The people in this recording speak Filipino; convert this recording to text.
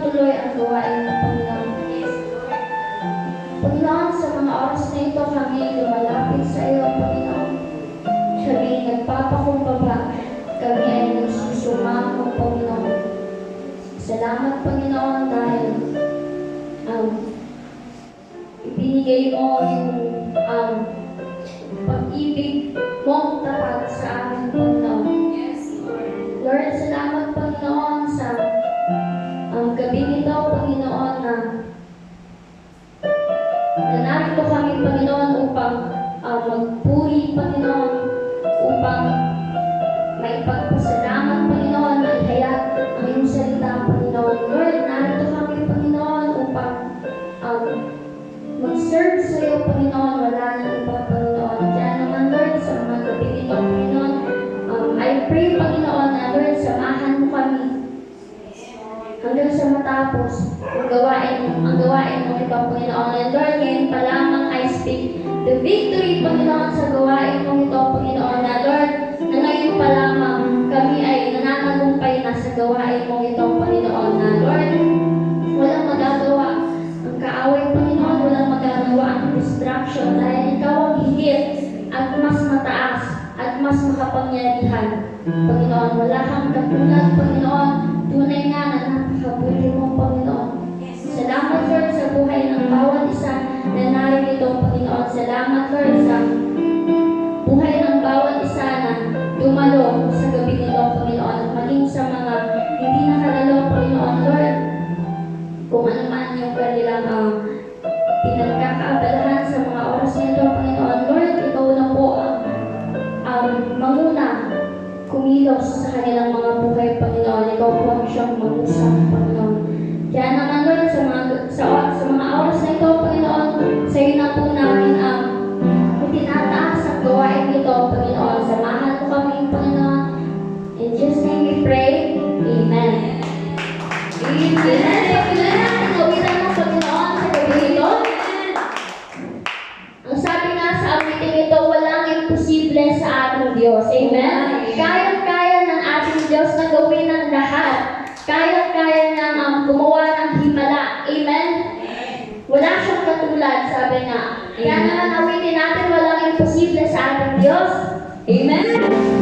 itutuloy ang gawain ng Panginoon. Panginoon, sa mga oras na ito kami lumalapit sa iyo, Panginoon. Kami nagpapakumbaba, kami ay nagsusumamo, Panginoon. Salamat, Panginoon, dahil ibinigay mo yung pag-ibig mong tapat sa amin, Panginoon. Lord, salamat, Panginoon, sa gabi nito, Panginoon, na narito kami, Panginoon, upang magpuri, Panginoon, upang maipagpasalamat, Panginoon, at hayat ang iyong salita, Panginoon. Lord, narito kami, Panginoon, upang mag-serve sa iyo, Panginoon. Wala nang iba, Panginoon. Kaya naman, Lord, sa mga gabi nito, Panginoon, I pray, Panginoon, na Lord, samahan mo kami hanggang sa matapos ang gawain mo ito, Panginoon. And Lord, ngayon pa lamang I speak the victory, Panginoon, sa gawain mo ito, Panginoon. Na Lord, na ngayon pa lamang kami ay nananagumpay na sa gawain mo ito, Panginoon. Na Lord, walang magagawa ang kaaway, Panginoon, walang magagawa ang distraction dahil ikaw ang higit at mas mataas at mas makapangyarihan, Panginoon. Wala kang katulad, Panginoon. Tunay nga na napakabuti mo, Panginoon. Salamat, Lord, sa buhay ng bawat isa na narito, Panginoon. Salamat, Lord, sa buhay ng bawat isa na dumalo sa gabi nito, Panginoon. At maging sa mga hindi nakalalo, Panginoon, Lord, kung ano man yung kanilang pinagkakaabalahan sa mga oras nito, Panginoon. Lord, ikaw na po ang manguna kumilos sa kanilang mga buhay, Panginoon. Ikaw po ang siyang mag-usap, Panginoon. Kaya naman, Lord, sa mga oras na ito, Panginoon, sa iyo na po namin tinataas ang gawain nito, Panginoon. Samahan mo kami, Panginoon. In Jesus' name we pray. Amen. Amen. Pagkila na, inawitan ng Panginoon sa gabi ito. Ang sabi nga sa awiting ito, walang imposible sa ating Diyos. Amen. Kaya-kaya ng ating Diyos na gawin ang lahat. Kaya-kaya niyang gumawa ng himala. Amen? Wala siyang katulad, sabi nga. Kaya naman awitin natin, walang imposible sa ating Diyos. Amen?